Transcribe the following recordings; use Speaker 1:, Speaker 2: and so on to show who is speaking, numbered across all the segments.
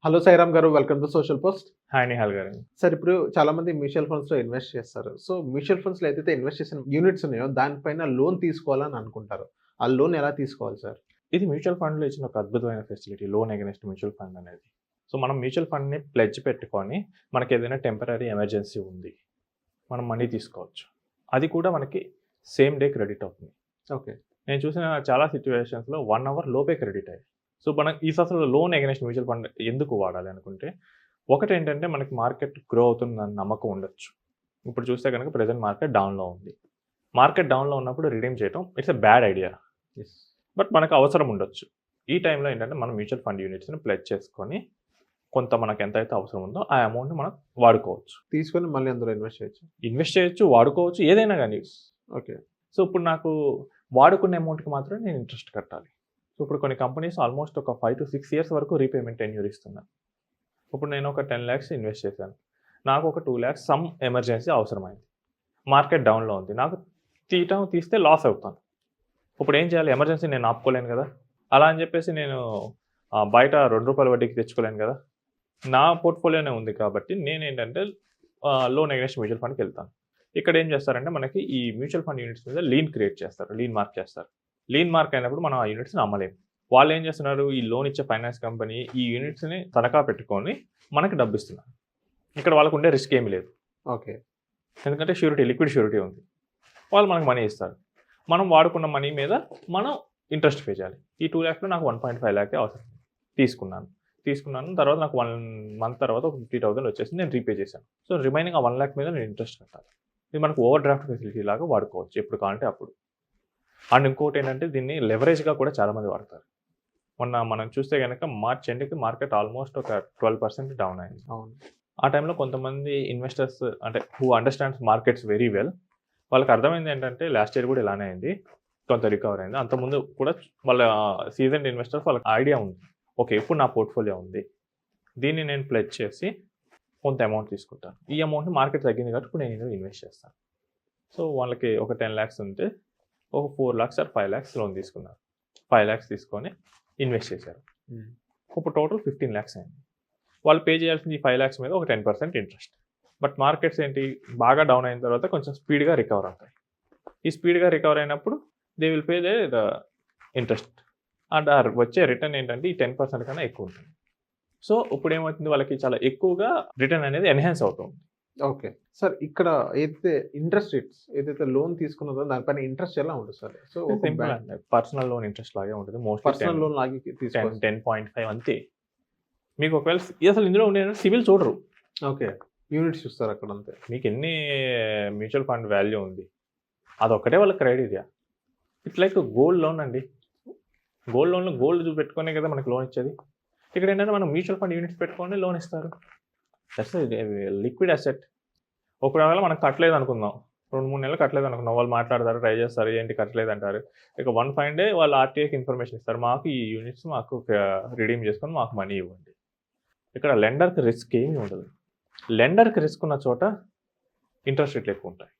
Speaker 1: Hello Sairam garu. Welcome to Social Post.
Speaker 2: Hi Nihal garu.
Speaker 1: Sir ఇప్పుడు చాలామంది mutual ఫండ్స్‌లో ఇన్వెస్ట్ చేస్తారు. సో, మ్యూచువల్ ఫండ్స్‌లో ఏదైతే ఇన్వెస్ట్ చేసిన యూనిట్స్ ఉన్నాయో దానిపైన లోన్ తీసుకోవాలని అనుకుంటారు. ఆ లోన్ ఎలా తీసుకోవాలి సార్?
Speaker 2: ఇది మ్యూచువల్ ఫండ్‌లో ఇచ్చిన ఒక అద్భుతమైన facility loan against mutual fund అనేది. సో, మనం మ్యూచువల్ ఫండ్‌ని ప్లెడ్జ్ పెట్టుకొని మనకేదైనా టెంపరరీ ఎమర్జెన్సీ ఉంది. మనం మనీ తీసుకోవచ్చు. అది కూడా మనకి సేమ్ డే క్రెడిట్ అవుతుంది.
Speaker 1: ఓకే.
Speaker 2: నేను చూసిన చాలా సిట్యుయేషన్స్‌లో 1 అవర్ లోపే క్రెడిట్ అయ్యాయి. సో, మనం అసలు లోన్ అగైన్స్ట్ మ్యూచువల్ ఫండ్ ఎందుకు వాడాలి అనుకుంటే, ఒకటేంటంటే మనకి మార్కెట్ గ్రో అవుతుందని నమ్మకం ఉండొచ్చు. ఇప్పుడు చూస్తే గనుక ప్రెజెంట్ మార్కెట్ డౌన్‌లో ఉంది. మార్కెట్ డౌన్‌లో ఉన్నప్పుడు రిడీమ్ చేయడం it's a bad idea.
Speaker 1: Yes.
Speaker 2: But మనకు అవసరం ఉండొచ్చు. ఈ టైంలో ఏంటంటే మనం మ్యూచువల్ ఫండ్ యూనిట్స్‌ని ప్లెడ్జ్ చేసుకొని కొంత మనకు ఎంతైతే అవసరం ఉందో ఆ అమౌంట్‌ని మనం వాడుకోవచ్చు.
Speaker 1: తీసుకొని మళ్ళీ అందులో ఇన్వెస్ట్ చేయొచ్చు.
Speaker 2: ఇన్వెస్ట్ చేయొచ్చు, వాడుకోవచ్చు, ఏదైనా గానీ.
Speaker 1: ఓకే.
Speaker 2: సో, ఇప్పుడు నాకు వాడుకునే అమౌంట్‌కి మాత్రం నేను ఇంట్రెస్ట్ కట్టాలి. సో, ఇప్పుడు కొన్ని కంపెనీస్ ఆల్మోస్ట్ ఒక 5-6 ఇయర్స్ వరకు రీపేమెంట్ టెన్యూర్ ఇస్తున్నాయి. ఇప్పుడు నేను ఒక 10 lakhs ఇన్వెస్ట్ చేశాను. నాకు ఒక 2 lakhs సమ్ ఎమర్జెన్సీ అవసరమైంది. మార్కెట్ డౌన్‌లో ఉంది. నాకు తీస్తే లాస్ అవుతాను. ఇప్పుడు ఏం చేయాలి? ఎమర్జెన్సీ నేను ఆపుకోలేను కదా! అలా అని చెప్పేసి నేను బయట ₹2 వడ్డీకి తెచ్చుకోలేను కదా! నా పోర్ట్‌ఫోలియోనే ఉంది కాబట్టి నేనేంటంటే లోన్ అగైన్స్ట్ మ్యూచువల్ ఫండ్‌కి వెళ్తాను. ఇక్కడ ఏం చేస్తారంటే మనకి ఈ మ్యూచువల్ ఫండ్ యూనిట్స్ మీద లీన్ క్రియేట్ చేస్తారు. లీన్ మార్క్ చేస్తారు. లీన్ మార్క్ అయినప్పుడు మనం ఆ యూనిట్స్‌ని అమ్మలేము. వాళ్ళు ఏం చేస్తున్నారు? ఈ లోన్ ఇచ్చే ఫైనాన్స్ కంపెనీ ఈ యూనిట్స్‌ని తనఖా పెట్టుకొని మనకి డబ్బిస్తున్నారు. ఇక్కడ వాళ్ళకు ఉండే రిస్క్ ఏమీ లేదు.
Speaker 1: ఓకే.
Speaker 2: ఎందుకంటే లిక్విడ్ ష్యూరిటీ ఉంది. వాళ్ళు మనకు మనీ ఇస్తారు. మనం వాడుకున్న మనీ మీద మనం ఇంట్రెస్ట్ పే చేయాలి. ఈ 2 lakhsలో నాకు 1.5 lakh అవసరం. తీసుకున్నాను. తర్వాత నాకు 1 month తర్వాత ఒక 50,000 వచ్చేసింది. నేను రీపే చేశాను. సో, రిమైనింగ్ ఆ 1 lakh మీద నేను ఇంట్రెస్ట్ కట్టాలి. ఇది మనకు ఓవర్ డ్రాఫ్ట్ ఫెసిలిటీ లాగా వాడుకోవచ్చు ఎప్పుడు కావాలంటే అప్పుడు. అండ్ ఇంకోటి ఏంటంటే దీన్ని లెవరేజ్‌గా కూడా చాలామంది వాడతారు. మొన్న మనం చూస్తే గనక మార్చ్ ఎండ్‌కి మార్కెట్ ఆల్మోస్ట్ ఒక 12% డౌన్ అయింది.
Speaker 1: అవును.
Speaker 2: ఆ టైంలో కొంతమంది ఇన్వెస్టర్స్ అంటే who understands markets very well వాళ్ళకి అర్థమైంది ఏంటంటే లాస్ట్ ఇయర్ కూడా ఇలానే అయింది. కొంత రికవర్ అయింది. అంతకుముందు కూడా వాళ్ళ సీజన్డ్ ఇన్వెస్టర్స్ వాళ్ళకి ఐడియా ఉంది. ఓకే. ఇప్పుడు నా పోర్ట్‌ఫోలియో ఉంది. దీన్ని నేను ప్లెడ్జ్ చేసి కొంత అమౌంట్ తీసుకుంటాను. ఈ అమౌంట్‌ని మార్కెట్ తగ్గింది కాబట్టి ఇప్పుడు నేను ఇందులో ఇన్వెస్ట్ చేస్తాను. సో, వాళ్ళకి ఒక 10 lakhs ఉంటే ఒక 4 lakhs ఆర్ 5 lakhs లోన్ తీసుకున్నారు. 5 lakhs తీసుకొని ఇన్వెస్ట్ చేశారు. ఇప్పుడు టోటల్ 15 lakhs అయింది. వాళ్ళు పే చేయాల్సింది ఈ 5 lakhs మీద ఒక 10% ఇంట్రెస్ట్. బట్ మార్కెట్స్ ఏంటి బాగా డౌన్ అయిన తర్వాత కొంచెం స్పీడ్‌గా రికవర్ అవుతాయి. ఈ స్పీడ్‌గా రికవర్ అయినప్పుడు they will pay the interest. And వచ్చే రిటర్న్ ఏంటంటే ఈ 10% కన్నా ఎక్కువ ఉంటుంది. సో, ఇప్పుడు ఏమవుతుంది వాళ్ళకి చాలా ఎక్కువగా రిటర్న్ అనేది ఎన్హాన్స్ అవుతుంది.
Speaker 1: ఓకే. సార్ ఇక్కడ ఏదైతే ఇంట్రెస్ట్ రేట్స్ ఏదైతే లోన్ తీసుకున్నదో దానిపైన ఇంట్రెస్ట్ ఎలా ఉంటుంది సార్? సో, ఒక
Speaker 2: సింపుల్ అండి. పర్సనల్ లోన్ ఇంట్రెస్ట్ లాగే ఉంటుంది. మోస్ట్లీ
Speaker 1: పర్సనల్ లోన్ లాగే తీసుకోవచ్చు.
Speaker 2: 10.5 అంతే. మీకు ఒకవేళ అసలు ఇందులో ఉండే సివిల్ చూడరు.
Speaker 1: ఓకే. యూనిట్స్ చూస్తారు అక్కడ అంతే.
Speaker 2: మీకు ఎన్ని మ్యూచువల్ ఫండ్ వాల్యూ ఉంది. అదొక్కటే వాళ్ళ criteria. It's like gold loan అండి. గోల్డ్ లోన్‌లో గోల్డ్ పెట్టుకునే కదా మనకు లోన్ ఇచ్చేది. ఇక్కడ ఏంటంటే మనం మ్యూచువల్ ఫండ్ యూనిట్స్ పెట్టుకొని లోన్ ఇస్తారు. That's liquid asset. ఒకవేళ మనకు కట్టలేదు అనుకుందాం. 2-3 నెలలు కట్టలేదు అనుకుందాం. వాళ్ళు మాట్లాడతారు, ట్రై చేస్తారు. ఏంటి కట్టలేదు అంటారు. ఇక 1 fine day వాళ్ళు ఆర్‌టీఐకి ఇన్ఫర్మేషన్ ఇస్తారు. మాకు ఈ యూనిట్స్ మాకు రిడీమ్ చేసుకొని మాకు మనీ ఇవ్వండి. ఇక్కడ లెండర్‌కి రిస్క్ ఏమీ ఉండదు. లెండర్‌కి రిస్క్ ఉన్న చోట ఇంట్రెస్ట్ రేట్లు ఎక్కువ ఉంటాయి.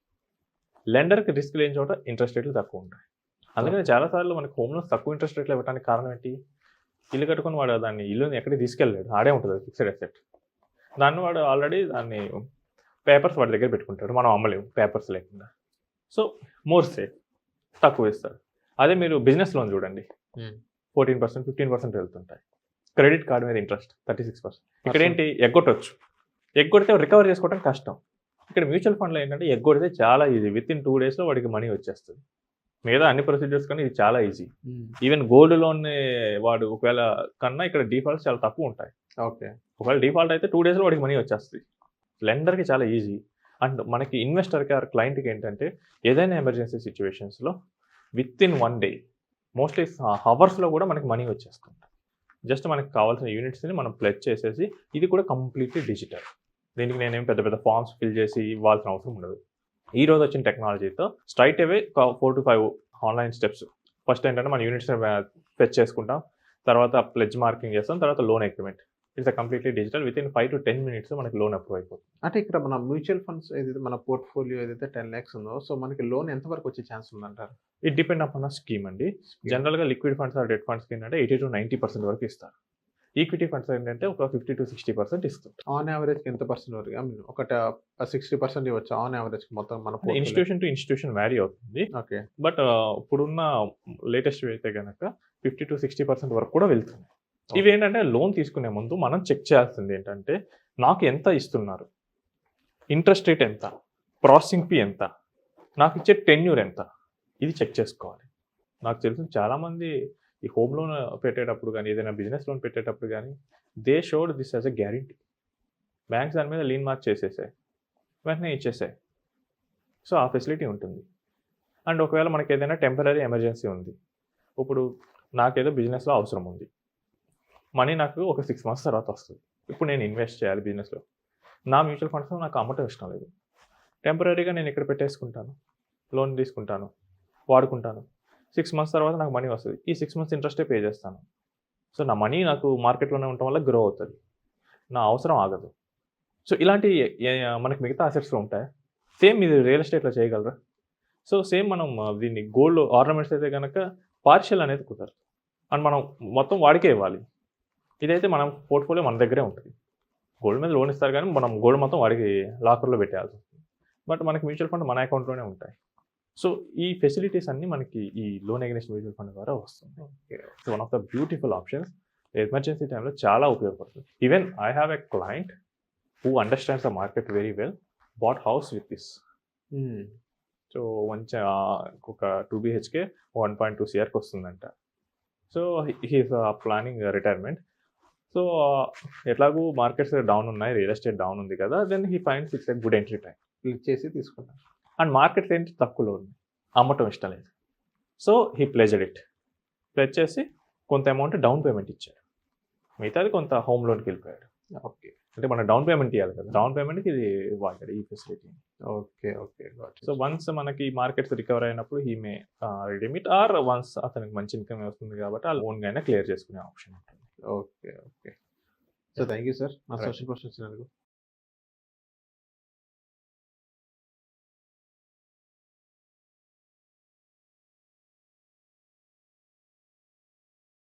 Speaker 2: లెండర్‌కి రిస్క్ లేని చోట ఇంట్రెస్ట్ రేట్లు తక్కువ ఉంటాయి. అందుకని చాలా సార్లు మనకి హోమ్ లోన్స్ తక్కువ ఇంట్రెస్ట్ రేట్లు ఇవ్వడానికి కారణం ఏంటి? ఇల్లు కట్టుకొని వాడు దాన్ని ఇల్లుని ఎక్కడికి తీసుకెళ్ళలేడు. ఆడే ఉంటుంది ఫిక్స్డ్ అసెట్. దాన్ని వాడు ఆల్రెడీ దాన్ని పేపర్స్ వాడి దగ్గర పెట్టుకుంటాడు. మనం అమ్మలేము పేపర్స్ లేకుండా. So, more safe. తక్కువ ఇస్తారు. అదే మీరు బిజినెస్ లోన్ చూడండి. 14%, 15% వెళ్తుంటాయి. క్రెడిట్ కార్డ్ మీద ఇంట్రెస్ట్ 36%. ఇక్కడ ఏంటి ఎగ్గొట్టొచ్చు. ఎగ్గొడితే రికవర్ చేసుకోవడం కష్టం. ఇక్కడ మ్యూచువల్ ఫండ్‌లో ఏంటంటే ఎగ్గొడితే చాలా ఈజీ. వితిన్ 2 daysలో వాడికి మనీ వచ్చేస్తుంది. మిగతా అన్ని ప్రొసీజర్స్ కన్నా ఇది చాలా ఈజీ. ఈవెన్ గోల్డ్ లోన్ వాడు ఒకవేళ కన్నా ఇక్కడ డిఫాల్ట్స్ చాలా తక్కువ ఉంటాయి.
Speaker 1: ఓకే.
Speaker 2: ఒకవేళ డిఫాల్ట్ అయితే 2 daysలో వాడికి మనీ వచ్చేస్తుంది. లెండర్‌కి చాలా ఈజీ. అండ్ మనకి ఇన్వెస్టర్‌కి ఆర్ క్లయింట్‌కి ఏంటంటే ఏదైనా ఎమర్జెన్సీ సిట్యుయేషన్స్‌లో వితిన్ 1 day మోస్ట్లీ హవర్స్‌లో కూడా మనకి మనీ వచ్చేస్తుంది. జస్ట్ మనకి కావాల్సిన యూనిట్స్‌ని మనం ప్లెడ్జ్ చేసేసి ఇది కూడా కంప్లీట్లీ డిజిటల్. దీనికి నేనేం పెద్ద పెద్ద ఫార్మ్స్ ఫిల్ చేసి ఇవ్వాల్సిన అవసరం ఉండదు. ఈ రోజు వచ్చిన టెక్నాలజీతో straight away 4 to 5 online steps. First ఏంటంటే మన యూనిట్స్‌ని ఫెచ్ చేసుకుంటాం. తర్వాత ప్లెడ్జ్ మార్కింగ్ చేస్తాం. తర్వాత loan agreement. It's completely digital. Within 5 to 10 minutes మనకి లోన్ అప్రూవ్ అయిపోతుంది.
Speaker 1: అంటే ఇక్కడ మన మ్యూచువల్ ఫండ్స్ ఏదైతే మన పోర్ట్‌ఫోలియో ఏదైతే 10 lakhs ఉందో సో, మనకి లోన్ ఎంత వరకు వచ్చే ఛాన్స్ ఉందంటారు?
Speaker 2: ఇట్ డిపెండ్ అపాన్ స్కీమ్ అండి. జనరల్‌గా లిక్విడ్ ఫండ్స్ ఆర్ డెట్ ఫండ్స్‌కి ఏంటంటే 80 to 90% వరకు ఇస్తారు. ఈక్విటీ ఫండ్స్ ఏంటంటే ఒక 50-60% ఇస్తుంది.
Speaker 1: ఆన్ యావరేజ్ ఎంత పర్సెంట్ వరకు? ఐ మీన్ ఒక 60% ఇవ్వచ్చు ఆన్ యావరేజ్ మొత్తం మన portfolio?
Speaker 2: Institution to institution vary అవుతుంది.
Speaker 1: ఓకే.
Speaker 2: బట్ ఇప్పుడున్న లేటెస్ట్ అయితే కనుక 50-60% వరకు కూడా వెళ్తుంది. ఇవేంటంటే లోన్ తీసుకునే ముందు మనం చెక్ చేయాల్సింది ఏంటంటే నాకు ఎంత ఇస్తున్నారు, ఇంట్రెస్ట్ రేట్ ఎంత, ప్రాసెసింగ్ ఫీ ఎంత, నాకు ఇచ్చే టెన్యూర్ ఎంత, ఇది చెక్ చేసుకోవాలి. నాకు తెలిసిన చాలామంది ఈ హోమ్ లోన్ పెట్టేటప్పుడు కానీ ఏదైనా బిజినెస్ లోన్ పెట్టేటప్పుడు కానీ they showed this as a guarantee. Banks దాని మీద లీన్ మార్క్ చేసేసాయి, వెంటనే ఇచ్చేసాయి. సో ఆ ఫెసిలిటీ ఉంటుంది. అండ్ ఒకవేళ మనకి ఏదైనా టెంపరీ ఎమర్జెన్సీ ఉంది, ఇప్పుడు నాకేదో బిజినెస్లో అవసరం ఉంది, మనీ నాకు ఒక 6 months తర్వాత వస్తుంది, ఇప్పుడు నేను ఇన్వెస్ట్ చేయాలి బిజినెస్లో, నా మ్యూచువల్ ఫండ్స్లో నాకు అమ్మటం ఇష్టం లేదు, టెంపరీగా నేను ఇక్కడ పెట్టేసుకుంటాను, లోన్ తీసుకుంటాను, వాడుకుంటాను, 6 months తర్వాత నాకు మనీ వస్తుంది, ఈ 6 months ఇంట్రెస్టే పే చేస్తాను. సో నా మనీ నాకు మార్కెట్లోనే ఉండటం వల్ల గ్రో అవుతుంది, నా అవసరం ఆగదు. సో ఇలాంటి మనకి మిగతా అసెట్స్లో ఉంటాయి. సేమ్ ఇది రియల్ ఎస్టేట్లో చేయగలరా? సో సేమ్ మనం దీన్ని గోల్డ్ ఆర్నమెంట్స్ అయితే కనుక పార్షియల్ అనేది కుదరదు, అండ్ మనం మొత్తం వాడికే ఇవ్వాలి. ఇదైతే మనం పోర్ట్ఫోలియో మన దగ్గరే ఉంటుంది. గోల్డ్ మీద లోన్ ఇస్తారు కానీ మనం గోల్డ్ మొత్తం వాడికి లాకర్లో పెట్టాల్సి వస్తుంది. బట్ మనకి మ్యూచువల్ ఫండ్ మన అకౌంట్లోనే ఉంటాయి. సో ఈ ఫెసిలిటీస్ అన్నీ మనకి ఈ లోన్ అగైనెస్ట్ మ్యూచువల్ ఫండ్ ద్వారా వస్తుంది. So one of the beautiful options, emergency టైంలో చాలా ఉపయోగపడుతుంది. Even I have a client who understands the market very well, bought house with this. So మంచి ఒక 2 BHK 1.2 CRకి వస్తుందంట. So he's planning retirement. So ఎట్లాగూ మార్కెట్స్ డౌన్ ఉన్నాయి, real estate down ఉంది కదా, then he finds it's a good entry time.
Speaker 1: Click చేసి తీసుకున్నాను.
Speaker 2: అండ్ మార్కెట్స్ ఏంటి తక్కువలో ఉంది, అమ్మటం ఇష్టం లేదు. So he pledged it. ప్లెజ్ చేసి కొంత అమౌంట్ డౌన్ పేమెంట్ ఇచ్చాడు, మిగతాది కొంత హోమ్ లోన్కి వెళ్ళిపోయాడు.
Speaker 1: ఓకే.
Speaker 2: అంటే మనం డౌన్ పేమెంట్ ఇవ్వాలి కదా, డౌన్ పేమెంట్కి ఇది వాడాడు ఈ facility.
Speaker 1: Okay. Okay.
Speaker 2: So once మనకి మార్కెట్స్ రికవర్ అయినప్పుడు he may redeem it, or once అతనికి మంచి ఇన్కమ్ వస్తుంది కాబట్టి ఆ ఓన్గా అయినా క్లియర్ చేసుకునే ఆప్షన్ ఉంటుంది.
Speaker 1: Okay. Okay. So thank you sir నా
Speaker 2: Right.
Speaker 1: సోషల్ క్వశ్చన్స్ ఇచ్చినందుకు.